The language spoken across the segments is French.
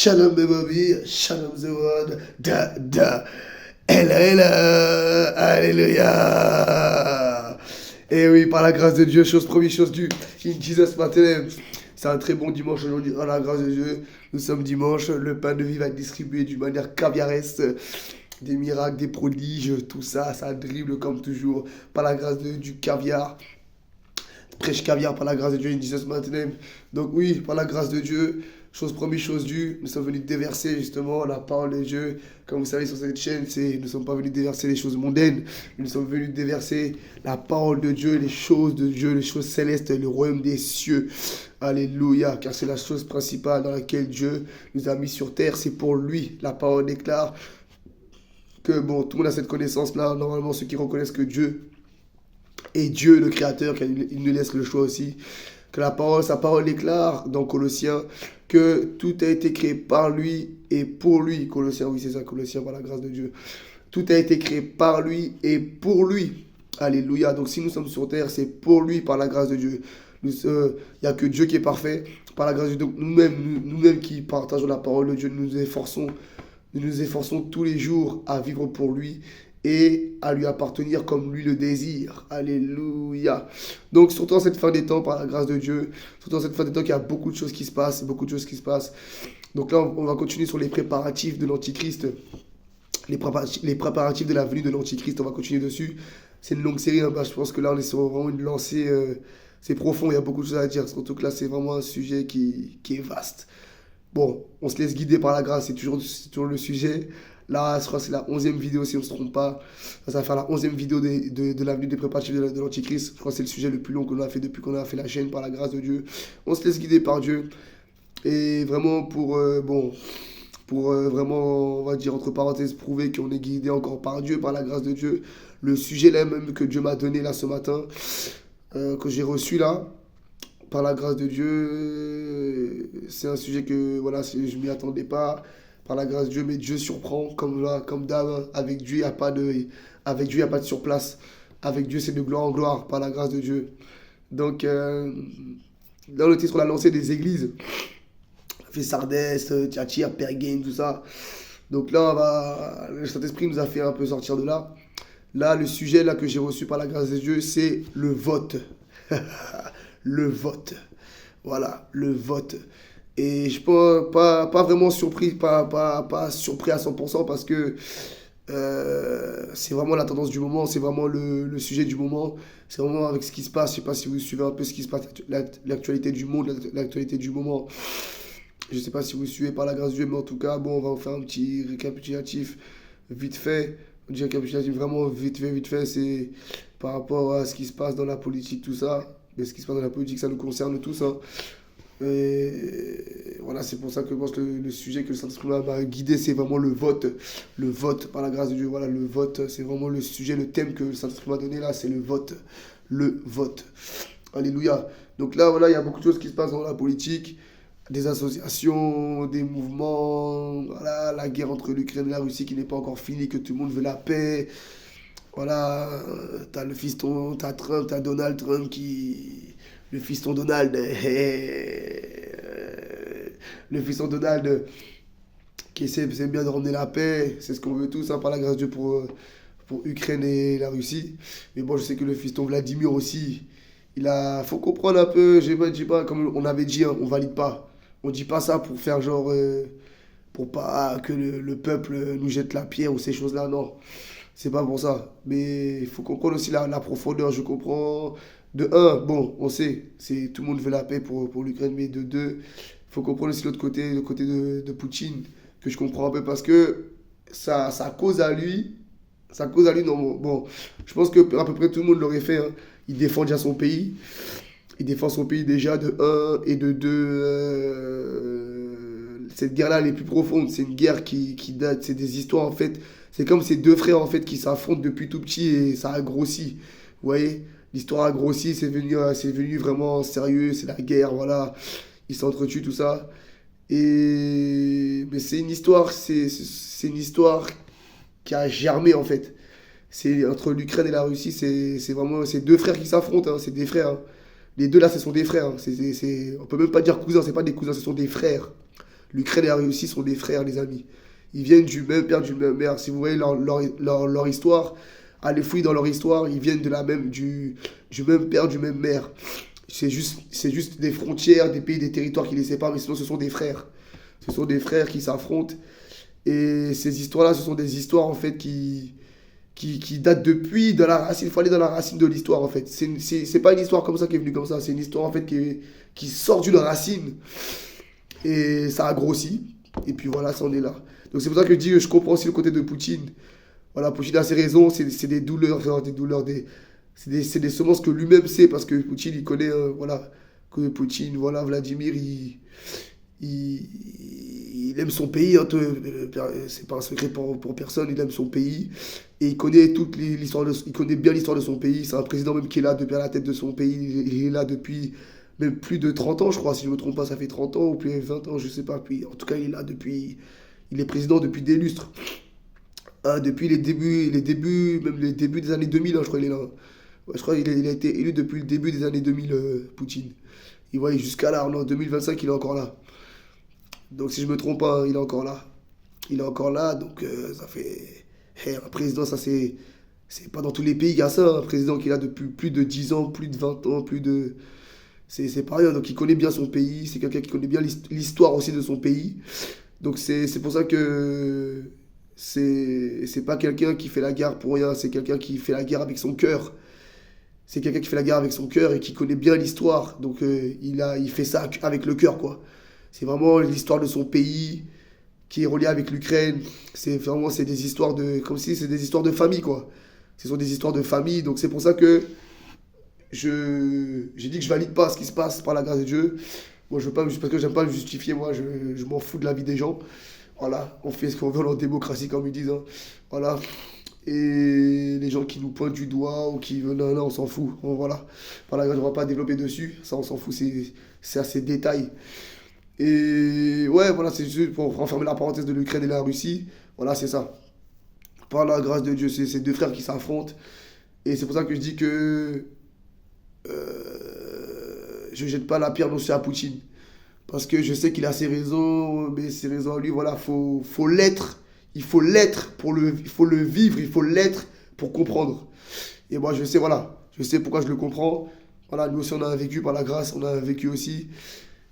Shalom Baby, Shalom the world, da, Ella, Alléluia. Et oui, par la grâce de Dieu, chose première, chose due, in Jesus matin, c'est un très bon dimanche aujourd'hui, par la grâce de Dieu, nous sommes dimanche, le pain de vie va être distribué d'une manière caviaresque, des miracles, des prodiges, tout ça, ça dribble comme toujours, par la grâce du caviar. Prêche caviar par la grâce de Dieu in Jesus mighty name. Donc oui, par la grâce de Dieu, chose promise, chose due, nous sommes venus déverser justement la parole de Dieu. Comme vous savez sur cette chaîne, nous ne sommes pas venus déverser les choses mondaines, nous sommes venus déverser la parole de Dieu, les choses de Dieu, les choses célestes, le royaume des cieux. Alléluia, car c'est la chose principale dans laquelle Dieu nous a mis sur terre, c'est pour lui. La parole déclare que bon, tout le monde a cette connaissance-là, normalement ceux qui reconnaissent que Dieu et Dieu, le Créateur, il nous laisse le choix aussi. Que sa parole déclare dans Colossiens que tout a été créé par lui et pour lui. Colossiens, oui, c'est ça, Colossiens, par la grâce de Dieu. Tout a été créé par lui et pour lui. Alléluia. Donc si nous sommes sur terre, c'est pour lui, par la grâce de Dieu. Il n'y a que Dieu qui est parfait, par la grâce de Dieu. Donc nous-mêmes qui partageons la parole de Dieu, nous nous efforçons tous les jours à vivre pour lui et à lui appartenir comme lui le désire. Alléluia. Donc, surtout en cette fin des temps, par la grâce de Dieu, surtout en cette fin des temps, qu'il y a beaucoup de choses qui se passent, Donc là, on va continuer sur les préparatifs de l'Antichrist, les préparatifs de la venue de l'Antichrist, on va continuer dessus. C'est une longue série, hein. Je pense que là, on est sur vraiment une lancée, c'est profond, il y a beaucoup de choses à dire, surtout que là, c'est vraiment un sujet qui est vaste. Bon, on se laisse guider par la grâce, c'est toujours le sujet. Là, je crois que c'est la 11e vidéo, si on ne se trompe pas. Ça va faire la 11e vidéo de l'avenue des préparatifs de l'Antichrist. Je crois que c'est le sujet le plus long qu'on a fait depuis qu'on a fait la chaîne, par la grâce de Dieu. On se laisse guider par Dieu. Et vraiment, pour vraiment, on va dire, entre parenthèses, prouver qu'on est guidé encore par Dieu, par la grâce de Dieu. Le sujet là même que Dieu m'a donné là ce matin, que j'ai reçu là, par la grâce de Dieu, c'est un sujet que, voilà, je ne m'y attendais pas. Par la grâce de Dieu, mais Dieu surprend, comme d'hab, hein. Avec Dieu, il n'y a pas de surplace. Avec Dieu, c'est de gloire en gloire, par la grâce de Dieu. Donc, dans le titre, on a lancé des églises. On a fait Sardès, Tchatchir, Pergame, tout ça. Donc là, le Saint-Esprit nous a fait un peu sortir de là. Là, le sujet là, que j'ai reçu par la grâce de Dieu, c'est le vote. Le vote. Voilà, le vote. Et je suis pas vraiment surpris, pas surpris à 100% parce que c'est vraiment la tendance du moment, c'est vraiment le sujet du moment, c'est vraiment avec ce qui se passe. Je sais pas si vous suivez un peu ce qui se passe, l'actualité du monde, l'actualité du moment. Je sais pas si vous suivez par la grâce de Dieu, mais en tout cas, bon, on va vous faire un petit récapitulatif vite fait. Un petit récapitulatif vraiment vite fait, c'est par rapport à ce qui se passe dans la politique, tout ça. Mais ce qui se passe dans la politique, ça nous concerne tous, hein. Et voilà, c'est pour ça que je pense que le sujet que le Saint-Esprit m'a guidé, c'est vraiment le vote. Le vote, par la grâce de Dieu. Voilà, le vote, c'est vraiment le sujet, le thème que le Saint-Esprit m'a donné là, c'est le vote. Le vote. Alléluia. Donc là, voilà, il y a beaucoup de choses qui se passent dans la politique. Des associations, des mouvements. Voilà, la guerre entre l'Ukraine et la Russie qui n'est pas encore finie, que tout le monde veut la paix. Voilà, t'as le fiston, t'as Trump, t'as Donald Trump qui... Le fiston Donald, le fiston Donald qui essaie bien de ramener la paix, c'est ce qu'on veut tous, hein, par la grâce de Dieu pour Ukraine et la Russie. Mais bon, je sais que le fiston Vladimir aussi, faut comprendre un peu, je sais pas, comme on avait dit, hein, on valide pas. On dit pas ça pour faire genre, pour pas que le peuple nous jette la pierre ou ces choses-là, non. C'est pas pour ça. Mais il faut comprendre aussi la profondeur, je comprends. De un, bon, on sait, tout le monde veut la paix pour l'Ukraine, mais de deux, il faut comprendre aussi l'autre côté, le côté de Poutine, que je comprends un peu parce que ça cause à lui, non, bon, je pense que à peu près tout le monde l'aurait fait, hein. Il défend déjà son pays, il défend son pays déjà de un, et de deux, cette guerre-là, elle est plus profonde, c'est une guerre qui date, c'est des histoires en fait, c'est comme ces deux frères en fait qui s'affrontent depuis tout petit et ça a grossi, vous voyez? L'histoire a grossi, c'est venu vraiment sérieux, c'est la guerre, voilà. Ils s'entretuent, tout ça. Mais c'est une histoire qui a germé, en fait. C'est entre l'Ukraine et la Russie, c'est vraiment, c'est deux frères qui s'affrontent, hein, c'est des frères, hein. Les deux là, ce sont des frères, hein. On peut même pas dire cousins, c'est pas des cousins, ce sont des frères. L'Ukraine et la Russie sont des frères, les amis. Ils viennent du même père, du même mère. Si vous voyez leur histoire, allez fouiller dans leur histoire, ils viennent du même père, du même mère. C'est juste des frontières, des pays, des territoires qui les séparent, mais sinon ce sont des frères. Ce sont des frères qui s'affrontent. Et ces histoires-là, ce sont des histoires en fait qui datent depuis de la racine. Il faut aller dans la racine de l'histoire en fait. C'est pas une histoire comme ça qui est venue comme ça. C'est une histoire en fait qui sort d'une racine. Et ça a grossi. Et puis voilà, ça en est là. Donc c'est pour ça que je dis, je comprends aussi le côté de Poutine. Voilà, Poutine a ses raisons, c'est des douleurs, c'est des semences que lui-même sait, parce que Poutine, il connaît, voilà, que Poutine, voilà, Vladimir, il aime son pays, hein, c'est pas un secret pour personne, il aime son pays, et il connaît il connaît bien l'histoire de son pays, c'est un président même qui est là depuis à la tête de son pays, il est là depuis même plus de 30 ans, je crois, si je ne me trompe pas, ça fait 30 ans, ou plus 20 ans, je sais pas, puis en tout cas, il est là depuis, il est président depuis des lustres. Ah, depuis même les débuts des années 2000, hein, je crois qu'il est là. Ouais, je crois qu'il a été élu depuis le début des années 2000, Poutine. Il voit jusqu'à là, en 2025, il est encore là. Donc si je me trompe pas, il est encore là. Il est encore là, donc ça fait... un président, ça c'est pas dans tous les pays qu'il y a ça. Un président qui est là depuis plus de 10 ans, plus de 20 ans, plus de... C'est pas rien, donc il connaît bien son pays. C'est quelqu'un qui connaît bien l'histoire aussi de son pays. Donc c'est pour ça que... C'est pas quelqu'un qui fait la guerre pour rien, c'est quelqu'un qui fait la guerre avec son cœur. C'est quelqu'un qui fait la guerre avec son cœur et qui connaît bien l'histoire. Donc il fait ça avec le cœur, quoi. C'est vraiment l'histoire de son pays qui est reliée avec l'Ukraine. C'est des histoires comme si c'est des histoires de famille, quoi. Ce sont des histoires de famille. Donc c'est pour ça que j'ai dit que je valide pas ce qui se passe par la grâce de Dieu. Moi, je veux pas, parce que j'aime pas me justifier, moi, je m'en fous de la vie des gens. Voilà, on fait ce qu'on veut en démocratie, comme ils disent, hein. Voilà. Et les gens qui nous pointent du doigt ou qui veulent, non, on s'en fout. Voilà. Par la grâce, on va pas développer dessus. Ça, on s'en fout, c'est à ces détails. Et ouais, voilà, c'est juste pour renfermer la parenthèse de l'Ukraine et la Russie. Voilà, c'est ça. Par la grâce de Dieu, c'est deux frères qui s'affrontent. Et c'est pour ça que je dis que je jette pas la pierre non plus à Poutine. Parce que je sais qu'il a ses raisons, mais ses raisons à lui, voilà, faut l'être. Il faut l'être il faut le vivre, il faut l'être pour comprendre. Et moi, je sais, voilà, je sais pourquoi je le comprends. Voilà, nous aussi, on a un vécu par la grâce, on a un vécu aussi.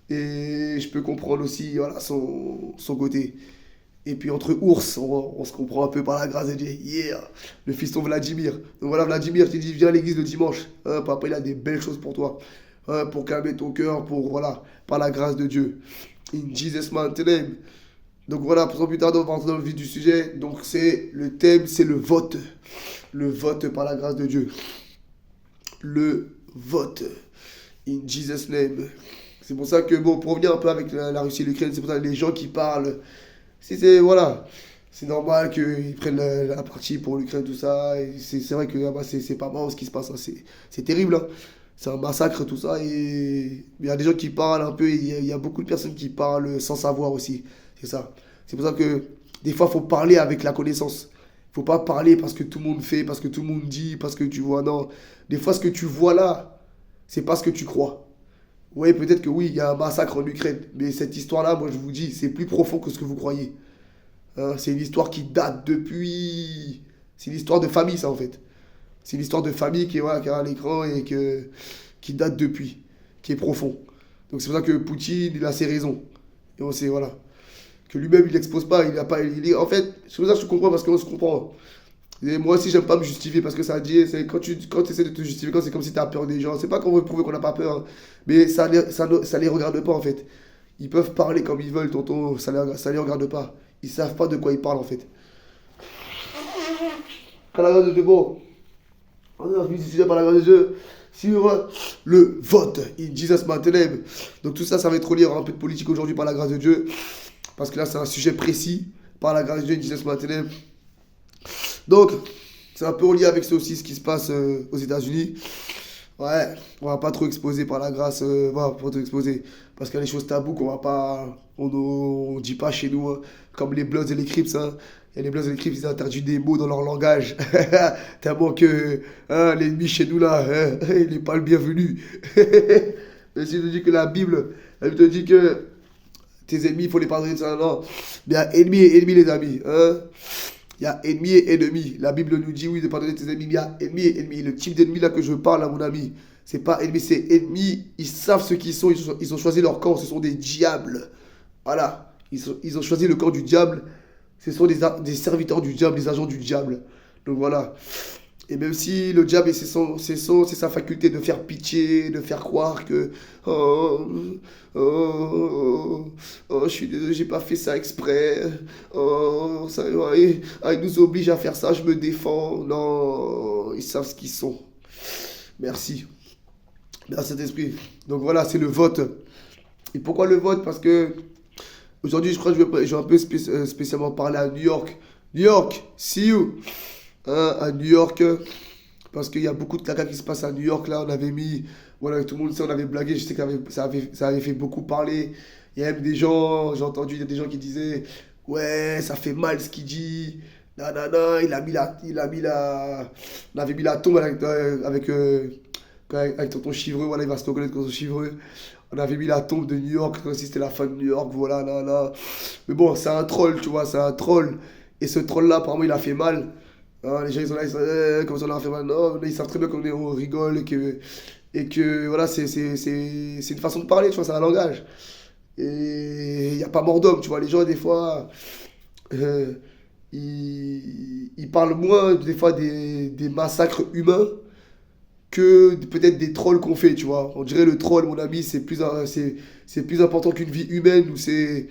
Et je peux comprendre aussi, voilà, son côté. Et puis entre ours, on se comprend un peu par la grâce de Dieu. Yeah, le fiston Vladimir. Donc voilà, Vladimir, tu dis, viens à l'église le dimanche. Hein, papa, il a des belles choses pour toi. Hein, pour calmer ton cœur, voilà, par la grâce de Dieu. In Jesus' mighty name. Donc voilà, sans plus tarder, on va rentrer dans le vif du sujet. Donc le thème, c'est le vote. Le vote par la grâce de Dieu. Le vote. In Jesus' name. C'est pour ça que, bon, pour revenir un peu avec la Russie et l'Ukraine, c'est pour ça que les gens qui parlent, voilà, c'est normal qu'ils prennent la partie pour l'Ukraine, tout ça. Et c'est vrai que c'est pas marrant ce qui se passe, hein. C'est terrible, hein. C'est un massacre, tout ça. Et il y a des gens qui parlent un peu, il y a beaucoup de personnes qui parlent sans savoir aussi. C'est ça. C'est pour ça que des fois, il faut parler avec la connaissance. Il faut pas parler parce que tout le monde fait, parce que tout le monde dit, parce que tu vois. Non. Des fois, ce que tu vois là, c'est pas ce que tu crois. Oui, peut-être que oui, il y a un massacre en Ukraine. Mais cette histoire-là, moi, je vous dis, c'est plus profond que ce que vous croyez. Hein, c'est une histoire qui date depuis... C'est une histoire de famille, ça, en fait. C'est une histoire de famille qui est à l'écran et qui date depuis, qui est profond. Donc c'est pour ça que Poutine, il a ses raisons. Et on sait, voilà. Que lui-même, il n'expose pas, il a pas... en fait, c'est pour ça que je comprends, parce qu'on se comprend. Et moi aussi, j'aime pas me justifier, parce que ça dit, c'est quand tu essaies de te justifier, c'est comme si tu as peur des gens. C'est pas qu'on veut prouver qu'on n'a pas peur, hein. Mais ça les regarde pas, en fait. Ils peuvent parler comme ils veulent, tonton, ça les regarde pas. Ils savent pas de quoi ils parlent, en fait. À la grâce de Dieu, bon. On a vu sujet par la grâce de Dieu sur le vote. In Jesus' mighty name. Donc tout ça, ça va être relié à un peu de politique aujourd'hui par la grâce de Dieu. Parce que là, c'est un sujet précis par la grâce de Dieu. In Jesus' mighty name. Donc, c'est un peu relié avec ça aussi, ce qui se passe aux États-Unis. Ouais, on va pas trop exposer par la grâce, voilà, pas trop exposer. Parce qu'il y a des choses tabous qu'on va pas, on dit pas chez nous, hein. Comme les Bloods et les Crips, hein. Et les Bloods et les Crips, ils ont interdit des mots dans leur langage. Tellement que hein, l'ennemi chez nous, là, hein, il n'est pas le bienvenu. Mais si je te dis que la Bible te dit que tes ennemis, il faut les pardonner, ça, non. Mais il y a ennemi et ennemi, les amis. Hein? Il y a ennemi et ennemi. La Bible nous dit, oui, de pardonner tes ennemis, mais il y a ennemi et ennemi. Le type d'ennemi là que je parle, à mon ami, c'est pas ennemi, c'est ennemi. Ils savent ce qu'ils sont, ils ont choisi leur camp, ce sont des diables. Voilà. Ils ont choisi le camp du diable. Ce sont des serviteurs du diable, des agents du diable. Donc voilà. Et même si le diable, c'est sa faculté de faire pitié, de faire croire que oh, oh, je suis désolé, j'ai pas fait ça exprès. Oh, ça, ouais, il nous oblige à faire ça, je me défends. Non, ils savent ce qu'ils sont. Merci. Merci Saint-Esprit. Donc voilà, c'est le vote. Et pourquoi le vote? Parce que aujourd'hui, je crois que je vais un peu spécialement parler à New York. New York, see you. Hein, à New York, parce qu'il y a beaucoup de caca qui se passe à New York. Là, on avait mis, voilà, tout le monde sait, on avait blagué. Je sais que ça avait fait beaucoup parler. Il y a même des gens, j'ai entendu, il y a des gens qui disaient, ouais, ça fait mal ce qu'il dit. Nanana, on avait mis la tombe avec tonton Chivreux, voilà, il va se reconnaître comme tonton Chivreux. On avait mis la tombe de New York, comme si c'était la fin de New York, voilà, nanana. Mais bon, c'est un troll, tu vois, c'est un troll. Et ce troll-là, apparemment, il a fait mal. Hein, les gens, ils sont là, comme ça, on a fait mal. Non, ils savent très bien on rigole et que voilà, c'est une façon de parler, tu vois, c'est un langage. Et il n'y a pas mort d'homme, tu vois. Les gens, des fois, euh, ils parlent moins, des fois, des massacres humains que peut-être des trolls qu'on fait, tu vois. On dirait le troll, mon ami, c'est plus important qu'une vie humaine, ou c'est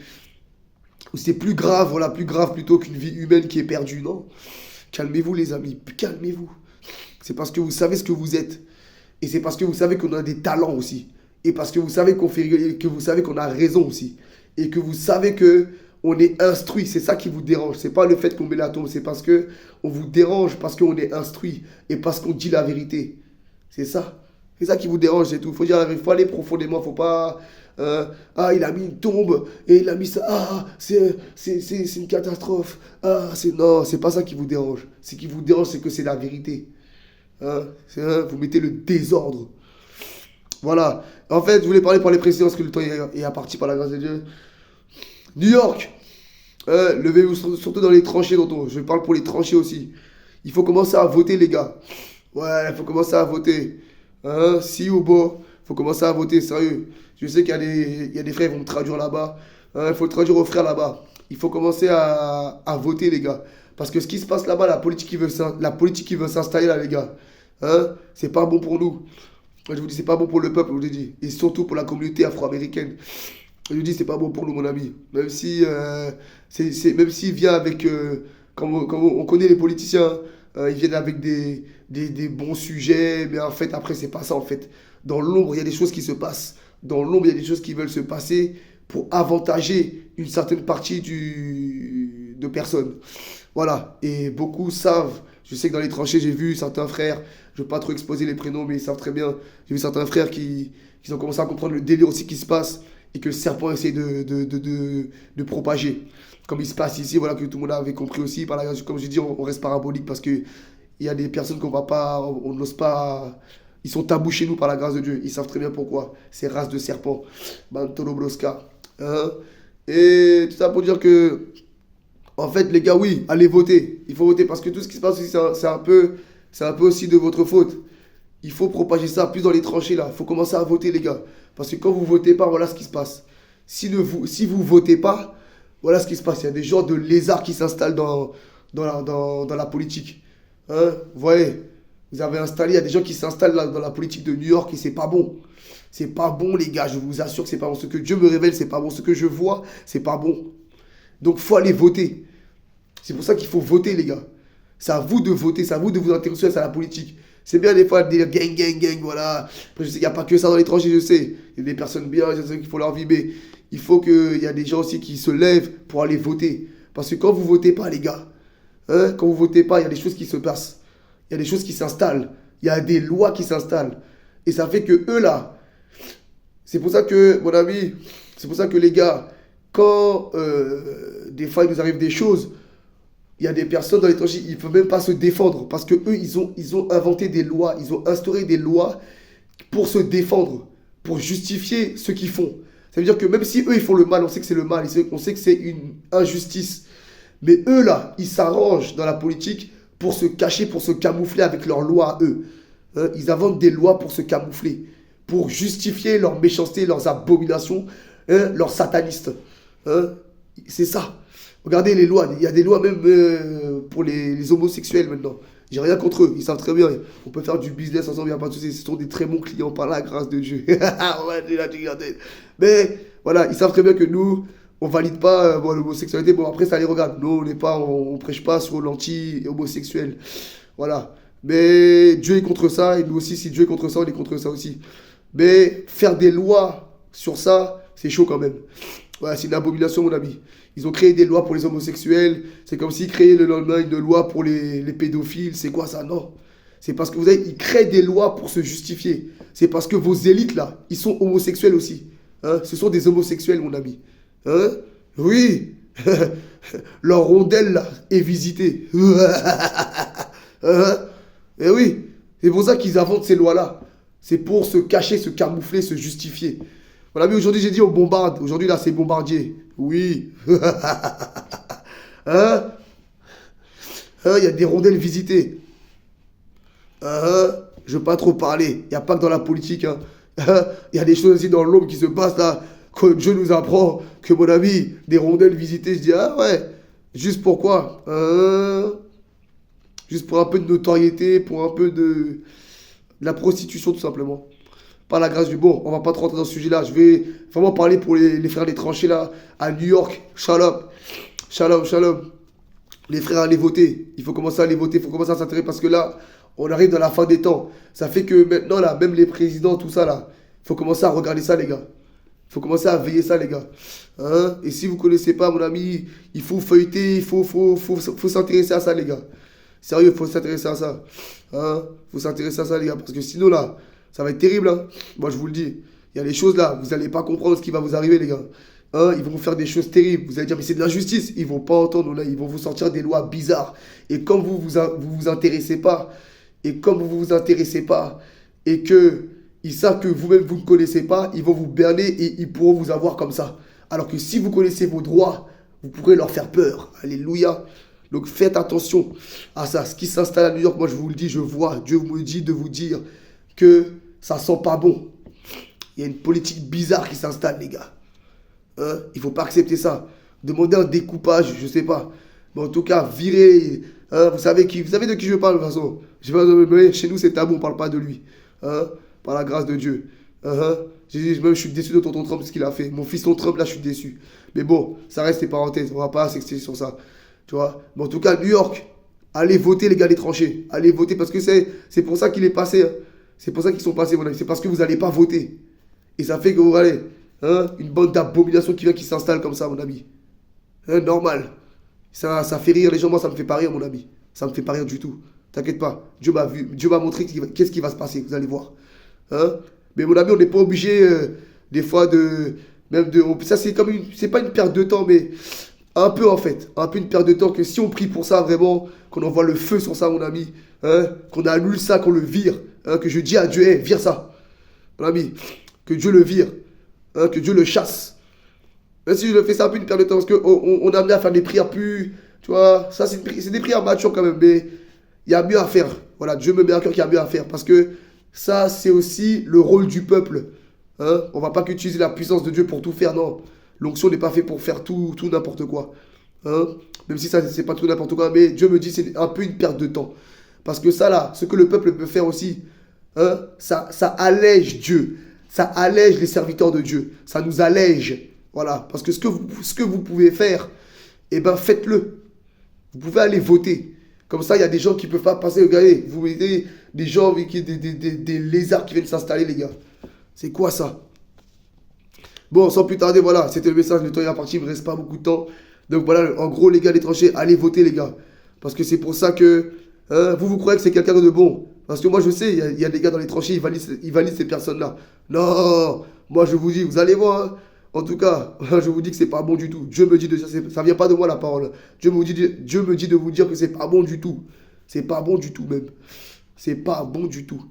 plus grave, voilà, plus grave plutôt qu'une vie humaine qui est perdue, non? Calmez-vous, les amis, calmez-vous. C'est parce que vous savez ce que vous êtes. Et c'est parce que vous savez qu'on a des talents aussi. Et parce que vous savez qu'on fait rigoler, que vous savez qu'on a raison aussi. Et que vous savez que on est instruit. C'est ça qui vous dérange. C'est pas le fait qu'on met la tombe. C'est parce que on vous dérange, parce qu'on est instruit. Et parce qu'on dit la vérité. C'est ça. C'est ça qui vous dérange, c'est tout. Faut aller profondément. Faut pas. Il a mis une tombe et il a mis ça. Ah, c'est une catastrophe. Ah, non, c'est pas ça qui vous dérange. Ce qui vous dérange, c'est que c'est la vérité. Hein, vous mettez le désordre. Voilà. En fait, je voulais parler par les précisions parce que le temps est imparti par la grâce de Dieu. New York. Levez-vous surtout dans les tranchées, tonton. Je parle pour les tranchées aussi. Il faut commencer à voter, les gars. Ouais, il faut commencer à voter. Hein, si ou bon, il faut commencer à voter, sérieux. Je sais qu'il y a des frères qui vont me traduire là-bas. Hein, il faut le traduire aux frères là-bas. Il faut commencer à voter, les gars. Parce que ce qui se passe là-bas, la politique qui veut s'installer là, les gars, hein, c'est pas bon pour nous. Je vous dis, c'est pas bon pour le peuple, je vous dis. Et surtout pour la communauté afro-américaine. Je vous dis, c'est pas bon pour nous, mon ami. Même si, même s'il vient avec, comme on connaît les politiciens, ils viennent avec des bons sujets, mais en fait, après, c'est pas ça, en fait. Dans l'ombre, il y a des choses qui se passent. Dans l'ombre, il y a des choses qui veulent se passer pour avantager une certaine partie de personnes. Voilà. Et beaucoup savent. Je sais que dans les tranchées, j'ai vu certains frères, je ne veux pas trop exposer les prénoms, mais ils savent très bien. J'ai vu certains frères qui ont commencé à comprendre le délire aussi qui se passe et que le serpent essaie de propager. Comme il se passe ici, voilà, que tout le monde avait compris aussi. Comme je dis, on reste parabolique parce qu'il y a des personnes qu'on va pas, on n'ose pas. Ils sont tabous chez nous par la grâce de Dieu. Ils savent très bien pourquoi. Ces races de serpents. Bantolo Broska. Hein? Et tout ça pour dire que, en fait, les gars, oui, allez voter. Il faut voter parce que tout ce qui se passe ici, c'est un peu aussi de votre faute. Il faut propager ça plus dans les tranchées là. Il faut commencer à voter, les gars. Parce que quand vous votez pas, voilà ce qui se passe. Si vous votez pas, voilà ce qui se passe. Il y a des genres de lézards qui s'installent dans la politique. Hein? Vous voyez, vous avez installé, il y a des gens qui s'installent dans la politique de New York et c'est pas bon. C'est pas bon, les gars. Je vous assure que c'est pas bon. Ce que Dieu me révèle, c'est pas bon. Ce que je vois, c'est pas bon. Donc, faut aller voter. C'est pour ça qu'il faut voter, les gars. C'est à vous de voter. C'est à vous de vous intéresser à la politique. C'est bien des fois de dire gang, gang, gang, voilà. Après, je sais qu'il n'y a pas que ça dans l'étranger, je sais. Il y a des personnes bien, je sais qu'il faut leur vibrer. Il faut qu'il y a des gens aussi qui se lèvent pour aller voter. Parce que quand vous votez pas, les gars, hein, quand vous votez pas, il y a des choses qui se passent. Il y a des choses qui s'installent. Il y a des lois qui s'installent. Et ça fait que eux, là, c'est pour ça que, mon ami, c'est pour ça que les gars, quand des fois il nous arrive des choses, il y a des personnes dans l'étranger, ils ne peuvent même pas se défendre parce que eux, ils ont inventé des lois, ils ont instauré des lois pour se défendre, pour justifier ce qu'ils font. Ça veut dire que même si eux, ils font le mal, on sait que c'est le mal, on sait que c'est une injustice. Mais eux, là, ils s'arrangent dans la politique pour se cacher, pour se camoufler avec leurs lois à eux. Hein, ils inventent des lois pour se camoufler, pour justifier leur méchanceté, leurs abominations, hein, leurs satanistes. Hein, c'est ça. Regardez les lois. Il y a des lois même pour les homosexuels maintenant. J'ai rien contre eux. Ils savent très bien. On peut faire du business ensemble. Il n'y a pas de souci. Ce sont des très bons clients par la grâce de Dieu. Mais voilà, ils savent très bien que nous, on valide pas bon, l'homosexualité. Bon, après, ça les regarde. Nous, on prêche pas sur l'anti-homosexuel. Voilà. Mais Dieu est contre ça. Et nous aussi, si Dieu est contre ça, on est contre ça aussi. Mais faire des lois sur ça, c'est chaud quand même. Ouais, c'est une abomination, mon ami. Ils ont créé des lois pour les homosexuels. C'est comme s'ils créaient le lendemain une loi pour les pédophiles. C'est quoi ça? Non. C'est parce que ils créent des lois pour se justifier. C'est parce que vos élites, là, ils sont homosexuels aussi. Hein? Ce sont des homosexuels, mon ami. Hein? Oui. Leur rondelle, là, est visitée. Hein? Et oui. C'est pour ça qu'ils inventent ces lois-là. C'est pour se cacher, se camoufler, se justifier. Voilà, mais aujourd'hui, j'ai dit on bombarde. Aujourd'hui, là, c'est bombardier. Oui. Hein? Hein, il y a des rondelles visitées. Hein? Je veux pas trop parler. Il n'y a pas que dans la politique. Hein. Hein? Il y a des choses aussi dans l'ombre qui se passent là. Que Dieu nous apprend que, mon ami, des rondelles visitées. Je dis, ah ouais. Juste pourquoi? Hein? Juste pour un peu de notoriété, pour un peu de la prostitution, tout simplement. Par la grâce du bon, on va pas trop rentrer dans ce sujet-là. Je vais vraiment parler pour les frères des tranchées là, à New York. Shalom. Shalom, shalom. Les frères, allez voter. Il faut commencer à aller voter, il faut commencer à s'intéresser parce que là, on arrive dans la fin des temps. Ça fait que maintenant, là, même les présidents, tout ça là, il faut commencer à regarder ça, les gars. Il faut commencer à veiller ça, les gars. Hein? Et si vous ne connaissez pas, mon ami, il faut feuilleter, faut s'intéresser à ça, les gars. Sérieux, il faut s'intéresser à ça. Hein? Faut s'intéresser à ça, les gars, parce que sinon, là, ça va être terrible, hein. Moi, je vous le dis. Il y a des choses là, vous n'allez pas comprendre ce qui va vous arriver, les gars. Hein, ils vont vous faire des choses terribles. Vous allez dire, mais c'est de l'injustice. Ils vont pas entendre, là. Ils vont vous sortir des lois bizarres. Et comme vous intéressez pas, et comme vous vous intéressez pas, et que ils savent que vous-même, vous ne connaissez pas, ils vont vous berner et ils pourront vous avoir comme ça. Alors que si vous connaissez vos droits, vous pourrez leur faire peur. Alléluia. Donc faites attention à ça. Ce qui s'installe à New York, moi, je vous le dis, je vois. Dieu me dit de vous dire que ça sent pas bon. Il y a une politique bizarre qui s'installe, les gars. Hein? Il ne faut pas accepter ça. Demandez un découpage, je ne sais pas. Mais en tout cas, virez. Hein? Vous savez de qui je parle, de toute façon. Je sais pas, chez nous, c'est tabou, on ne parle pas de lui. Hein? Par la grâce de Dieu. Hein? Même, je suis déçu de tonton Trump, ce qu'il a fait. Mon fiston Trump, là, je suis déçu. Mais bon, ça reste des parenthèses. On ne va pas s'exciter sur ça. Tu vois? Mais en tout cas, New York, allez voter, les gars des tranchées. Allez voter parce que c'est pour ça qu'il est passé. Hein? C'est pour ça qu'ils sont passés, mon ami. C'est parce que vous n'allez pas voter. Et ça fait que vous allez, hein, une bande d'abominations qui s'installe comme ça, mon ami. Hein, normal. Ça fait rire les gens. Moi, ça me fait pas rire, mon ami. Ça me fait pas rire du tout. T'inquiète pas. Dieu m'a vu. Dieu m'a montré qu'est-ce qui va se passer. Vous allez voir. Hein? Mais mon ami, on n'est pas obligé, des fois, ça, c'est pas une perte de temps, mais un peu, en fait. Un peu une perte de temps que si on prie pour ça, vraiment, qu'on envoie le feu sur ça, mon ami, hein, qu'on annule ça, qu'on le vire, hein, que je dis à Dieu, hey, vire ça. Mon ami, que Dieu le vire, hein, que Dieu le chasse. Même si je le fais, ça un peu une perte de temps, parce qu'on a amené à faire des prières plus, tu vois, ça c'est des prières matures quand même, mais il y a mieux à faire. Voilà, Dieu me met à cœur qu'il y a mieux à faire, parce que ça c'est aussi le rôle du peuple. Hein. On ne va pas qu'utiliser la puissance de Dieu pour tout faire, non. L'onction n'est pas faite pour faire tout n'importe quoi. Hein. Même si ça c'est pas tout n'importe quoi, mais Dieu me dit c'est un peu une perte de temps. Parce que ça là, ce que le peuple peut faire aussi, hein, ça allège Dieu. Ça allège les serviteurs de Dieu. Ça nous allège. Voilà. Parce que ce que vous pouvez faire, eh ben faites-le. Vous pouvez aller voter. Comme ça, il y a des gens qui ne peuvent pas passer. Regardez, vous voyez des gens, des lézards qui viennent s'installer, les gars. C'est quoi ça? Bon, sans plus tarder, voilà. C'était le message. Le temps est parti. Il ne me reste pas beaucoup de temps. Donc voilà, en gros, les gars, les tranchées, allez voter, les gars. Parce que c'est pour ça que vous croyez que c'est quelqu'un de bon. Parce que moi, je sais, il y a des gars dans les tranchées, ils valident ces personnes-là. Non, moi, je vous dis, vous allez voir. Hein. En tout cas, je vous dis que c'est pas bon du tout. Dieu me dit de ça vient pas de moi, la parole. Dieu me dit de vous dire que c'est pas bon du tout. C'est pas bon du tout, même. C'est pas bon du tout.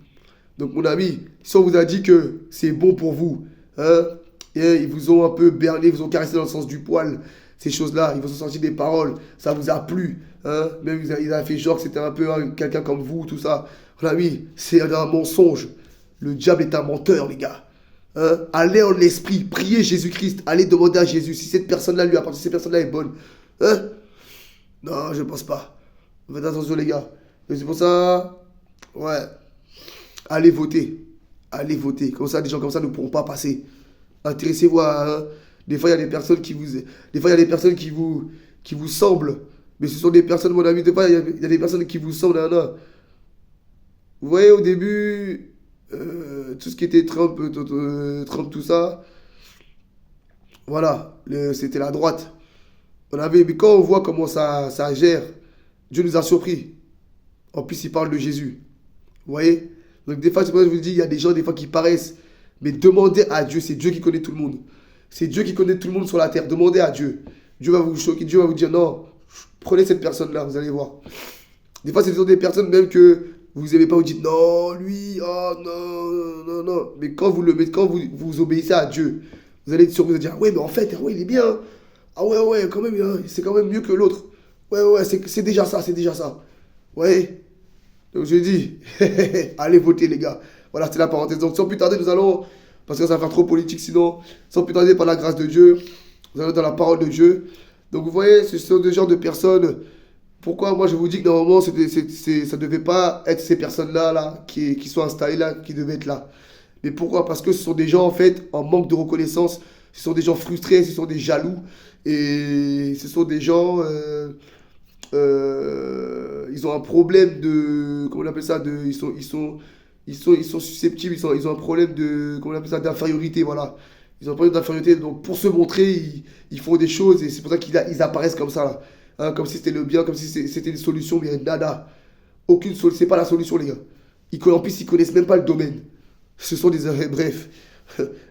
Donc, mon ami, si on vous a dit que c'est bon pour vous, hein, Et ils vous ont un peu berné, ils vous ont caressé dans le sens du poil. Ces choses-là, ils vous ont sorti des paroles. Ça vous a plu. Hein? Même ils ont fait genre que c'était un peu quelqu'un comme vous, tout ça. Mon ami, c'est un mensonge. Le diable est un menteur, les gars. Hein? Allez en esprit, priez Jésus-Christ. Allez demander à Jésus si cette personne-là lui appartient, si cette personne-là est bonne. Hein? Non, je ne pense pas. Faites attention, les gars. Et c'est pour ça, ouais, allez voter. Allez voter. Comme ça, des gens comme ça ne pourront pas passer. Intéressez-vous à... hein. Des fois, il y a des personnes qui vous... Des fois, il y a des personnes qui vous semblent. Mais ce sont des personnes, mon ami. Des fois, il y a des personnes qui vous semblent. Nan. Vous voyez, au début, tout ce qui était Trump, Trump, tout ça, voilà, c'était la droite. Mais quand on voit comment ça gère, Dieu nous a surpris. En plus, il parle de Jésus. Vous voyez? Donc, des fois, c'est pour ça que je vous dis, il y a des gens, des fois, qui paraissent. Mais demandez à Dieu, c'est Dieu qui connaît tout le monde. C'est Dieu qui connaît tout le monde sur la terre. Demandez à Dieu. Dieu va vous choquer, Dieu va vous dire non, prenez cette personne-là, vous allez voir. Des fois, ce sont des personnes même que vous n'aimez pas, vous dites non, lui, oh non, non, non. Mais quand vous le mettez, quand vous obéissez à Dieu, vous allez être sûr, vous allez dire, ah ouais, mais en fait, ah ouais, il est bien. Ah ouais, ouais, quand même, hein, c'est quand même mieux que l'autre. Ouais, ouais, c'est déjà ça, c'est déjà ça. Ouais. Donc je dis, allez voter les gars. Voilà, c'était la parenthèse. Donc sans plus tarder, nous allons, parce que ça va faire trop politique sinon, sans plus tarder par la grâce de Dieu, nous allons dans la parole de Dieu. Donc vous voyez, ce sont des genres de personnes. Pourquoi moi je vous dis que normalement ça ne devait pas être ces personnes-là là, qui sont installées là, qui devaient être là. Mais pourquoi? Parce que ce sont des gens en fait en manque de reconnaissance, ce sont des gens frustrés, ce sont des jaloux, et ce sont des gens... ils ont un problème de, comment on appelle ça, ils sont susceptibles, ils ont un problème de, comment on appelle ça, d'infériorité, voilà. Ils ont un problème d'infériorité, donc pour se montrer, ils font des choses, et c'est pour ça qu'ils apparaissent comme ça, là. Hein, comme si c'était le bien, comme si c'était une solution, mais nada. Aucune solution, c'est pas la solution, les gars. En plus, ils connaissent même pas le domaine. Ce sont des... bref,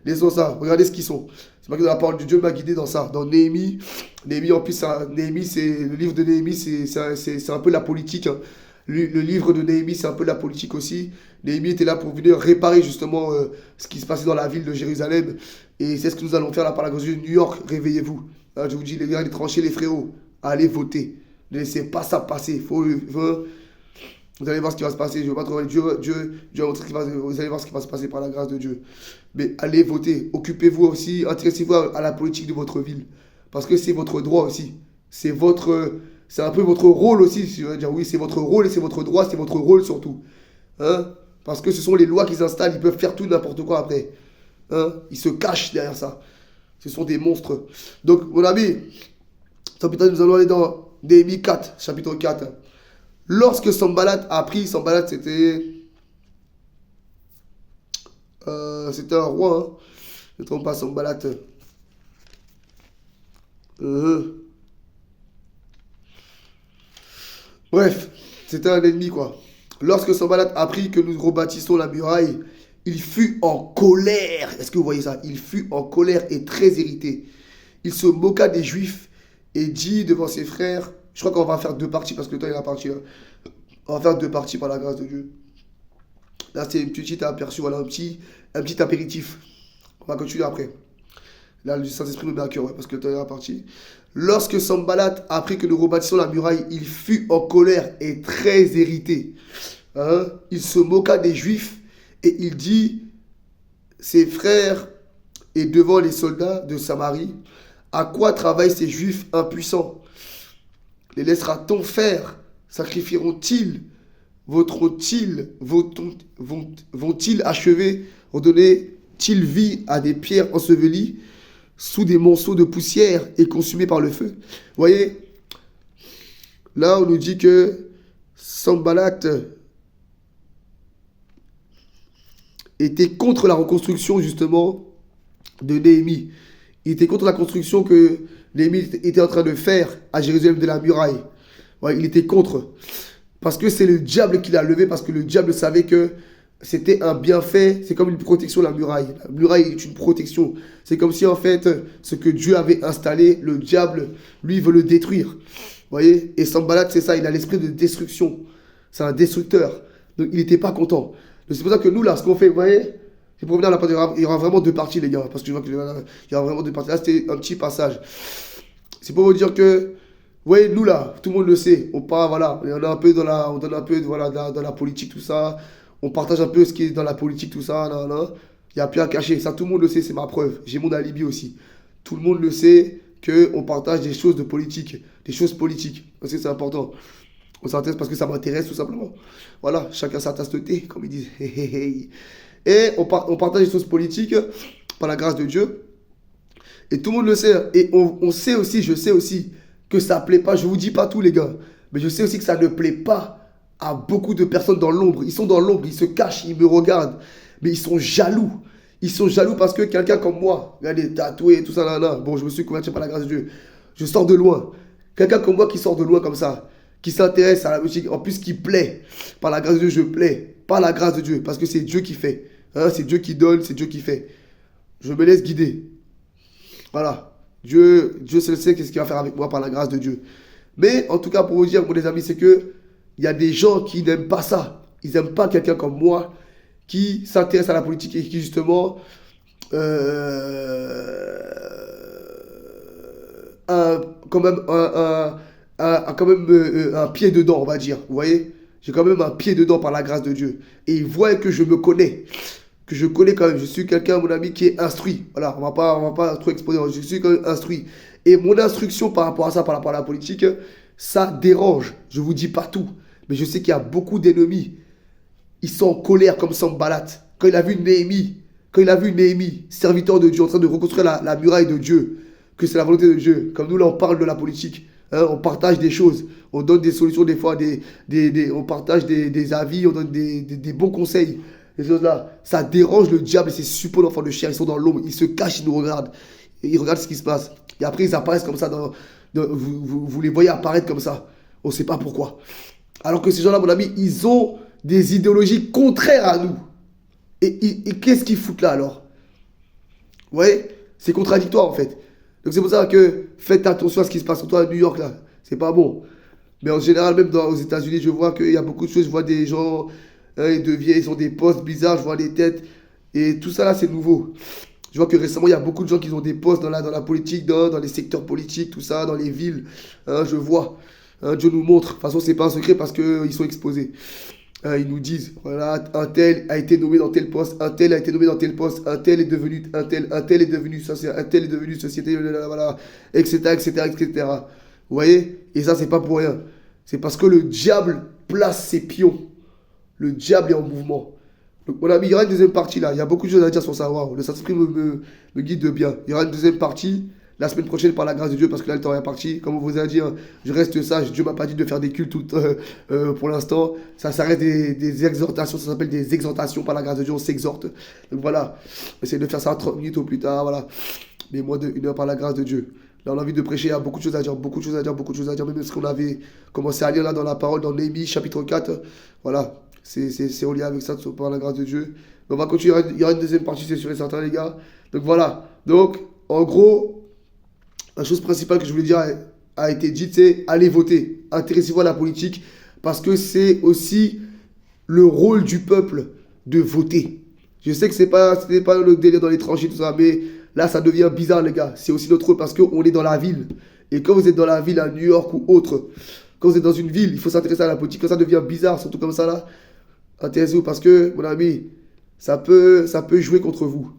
laissons ça, regardez ce qu'ils sont. C'est pas que la parole de Dieu m'a guidé dans ça. Dans Néhémie, en plus, Néhémie, le livre de Néhémie, c'est un peu la politique. Hein. Le livre de Néhémie, c'est un peu la politique aussi. Néhémie était là pour venir réparer justement ce qui se passait dans la ville de Jérusalem. Et c'est ce que nous allons faire là par la grâce de New York. Réveillez-vous. Hein, je vous dis, les gars, les tranchés, les frérots, allez voter. Ne laissez pas ça passer. Vous allez voir ce qui va se passer. Je ne veux pas trop. Dieu va montrer vous allez voir ce qui va se passer par la grâce de Dieu. Mais allez voter. Occupez-vous aussi. Intéressez-vous à la politique de votre ville. Parce que c'est votre droit aussi. C'est un peu votre rôle aussi. Si je veux dire, oui, c'est votre rôle et c'est votre droit. C'est votre rôle surtout. Hein? Parce que ce sont les lois qu'ils installent. Ils peuvent faire tout n'importe quoi après. Hein? Ils se cachent derrière ça. Ce sont des monstres. Donc, mon ami, nous allons aller dans Néhémie 4, chapitre 4. Lorsque Sanballat a appris, Sanballat c'était un roi, hein. Je ne trompe pas, Sanballat. Bref, c'était un ennemi quoi. Lorsque Sanballat a appris que nous rebâtissons la muraille, il fut en colère. Est-ce que vous voyez ça? Il fut en colère et très irrité. Il se moqua des Juifs et dit devant ses frères, je crois qu'on va faire deux parties parce que le temps il est parti. Hein. On va faire deux parties par la grâce de Dieu. Là, c'est une petite aperçu, voilà, un petit apéritif. On va continuer après. Là, le Saint-Esprit nous met à cœur, ouais, parce que le temps est parti. Lorsque Sanballat apprit que nous rebâtissons la muraille, il fut en colère et très irrité. Hein? Il se moqua des Juifs et il dit, ses frères et devant les soldats de Samarie, à quoi travaillent ces Juifs impuissants? Les laissera-t-on faire? Sacrifieront-ils? Vont-ils achever? Redonner-ils vie à des pierres ensevelies sous des monceaux de poussière et consumées par le feu? Vous voyez, là on nous dit que Sanballat était contre la reconstruction justement de Néhémie. Il était contre la construction que Néhémie était en train de faire à Jérusalem de la muraille. Ouais, il était contre. Parce que c'est le diable qui l'a levé, parce que le diable savait que c'était un bienfait, c'est comme une protection la muraille. La muraille est une protection. C'est comme si en fait, ce que Dieu avait installé, le diable, lui, veut le détruire. Vous voyez? Et Sanballat, c'est ça, il a l'esprit de destruction. C'est un destructeur. Donc il n'était pas content. Donc c'est pour ça que nous, là, ce qu'on fait, vous voyez, Et pour revenir à la partie, il y aura vraiment deux parties, les gars, parce que je vois qu'il y aura vraiment deux parties. Là, c'était un petit passage. C'est pour vous dire que, ouais, nous là, tout le monde le sait, on part, voilà, on est un peu on donne un peu, voilà, dans la politique, tout ça. On partage un peu ce qui est dans la politique, tout ça, nan, nan. Il n'y a plus à cacher. Ça, tout le monde le sait, c'est ma preuve. J'ai mon alibi aussi. Tout le monde le sait qu'on partage des choses de politique, des choses politiques. Parce que c'est important. On s'intéresse parce que ça m'intéresse, tout simplement. Voilà, chacun sa tasse de thé, comme ils disent. Et on partage des choses politiques par la grâce de Dieu. Et tout le monde le sait. Et on sait aussi, je sais aussi, que ça ne plaît pas. Je ne vous dis pas tout, les gars. Mais je sais aussi que ça ne plaît pas à beaucoup de personnes dans l'ombre. Ils sont dans l'ombre, ils se cachent, ils me regardent. Mais ils sont jaloux. Ils sont jaloux parce que quelqu'un comme moi, regardez, tatoué, tout ça, là, là. Bon, je me suis converti par la grâce de Dieu. Je sors de loin. Quelqu'un comme moi qui sort de loin comme ça, qui s'intéresse à la musique, en plus qui plaît. Par la grâce de Dieu, je plais. Par la grâce de Dieu, parce que c'est Dieu qui fait. Hein, c'est Dieu qui donne, c'est Dieu qui fait. Je me laisse guider. Voilà. Dieu seul sait qu'est-ce qu'il va faire avec moi par la grâce de Dieu. Mais en tout cas, pour vous dire, mes amis, c'est que il y a des gens qui n'aiment pas ça. Ils n'aiment pas quelqu'un comme moi qui s'intéresse à la politique et qui justement a quand même un pied dedans, on va dire. Vous voyez? J'ai quand même un pied dedans par la grâce de Dieu. Et ils voient que je me connais. Que je connais quand même. Je suis quelqu'un, mon ami, qui est instruit. Voilà, on va pas trop exposer. Je suis quand même instruit. Et mon instruction par rapport à ça, par rapport à la politique, ça dérange. Je vous dis pas tout. Mais je sais qu'il y a beaucoup d'ennemis. Ils sont en colère comme Sanballat. Quand il a vu Néhémie, serviteur de Dieu, en train de reconstruire la muraille de Dieu, que c'est la volonté de Dieu. Comme nous, là, on parle de la politique. Hein, on partage des choses. On donne des solutions, des fois, on partage des avis, on donne des bons conseils. Ces choses-là, ça dérange le diable et ses suppôts d'enfants de chair. Ils sont dans l'ombre, ils se cachent, ils nous regardent. Et ils regardent ce qui se passe. Et après, ils apparaissent comme ça. Vous les voyez apparaître comme ça. On ne sait pas pourquoi. Alors que ces gens-là, mon ami, ils ont des idéologies contraires à nous. Et qu'est-ce qu'ils foutent là alors? Vous voyez? C'est contradictoire en fait. Donc c'est pour ça que faites attention à ce qui se passe surtout à New York là. C'est pas bon. Mais en général, même aux États-Unis, je vois qu'il y a beaucoup de choses. Je vois des gens, hein, ils ont des postes bizarres, je vois des têtes. Et tout ça là, c'est nouveau. Je vois que récemment, il y a beaucoup de gens qui ont des postes dans la politique, dans les secteurs politiques, tout ça, dans les villes. Hein, je vois. Hein, Dieu nous montre. De toute façon, c'est pas un secret parce qu'ils sont exposés. Ils nous disent, voilà, un tel a été nommé dans tel poste, un tel a été nommé dans tel poste, un tel est devenu un tel est devenu société, un tel est devenu société, voilà, etc., etc., etc. Vous voyez? Et ça, c'est pas pour rien. C'est parce que le diable place ses pions. Le diable est en mouvement. Donc, mon ami, il y aura une deuxième partie là. Il y a beaucoup de choses à dire sur ça. Le Saint-Esprit me guide de bien. Il y aura une deuxième partie la semaine prochaine par la grâce de Dieu, parce que là, le temps est parti. Comme on vous a dit, hein, je reste sage. Dieu m'a pas dit de faire des cultes pour l'instant. Ça reste des exhortations. Ça s'appelle des exhortations par la grâce de Dieu. On s'exhorte. Donc voilà. Essayez de faire ça 30 minutes au plus tard. Voilà. Mais moins d'une heure par la grâce de Dieu. Là, on a envie de prêcher. Il y a beaucoup de choses à dire. Beaucoup de choses à dire. Beaucoup de choses à dire. Même ce qu'on avait commencé à lire là dans la parole, dans Néhémie, chapitre 4. Voilà. C'est en lien avec ça, par la grâce de Dieu. Mais on va continuer. Il y aura une deuxième partie, c'est sûr et certain, les gars. Donc voilà. Donc, en gros, la chose principale que je voulais dire a été dite, c'est allez voter. Intéressez-vous à la politique parce que c'est aussi le rôle du peuple de voter. Je sais que ce n'est pas le délire dans les tranchées, tout ça, mais là, ça devient bizarre, les gars. C'est aussi notre rôle parce qu'on est dans la ville. Et quand vous êtes dans la ville, à New York ou autre, quand vous êtes dans une ville, il faut s'intéresser à la politique. Quand ça devient bizarre, surtout comme ça, là, intéressez-vous parce que, mon ami, ça peut jouer contre vous.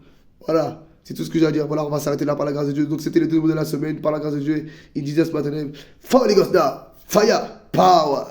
Voilà. C'est tout ce que j'ai à dire. Voilà, on va s'arrêter là par la grâce de Dieu. Donc, c'était les deux mots de la semaine. Par la grâce de Dieu, il disait ce matin, Fire, Power.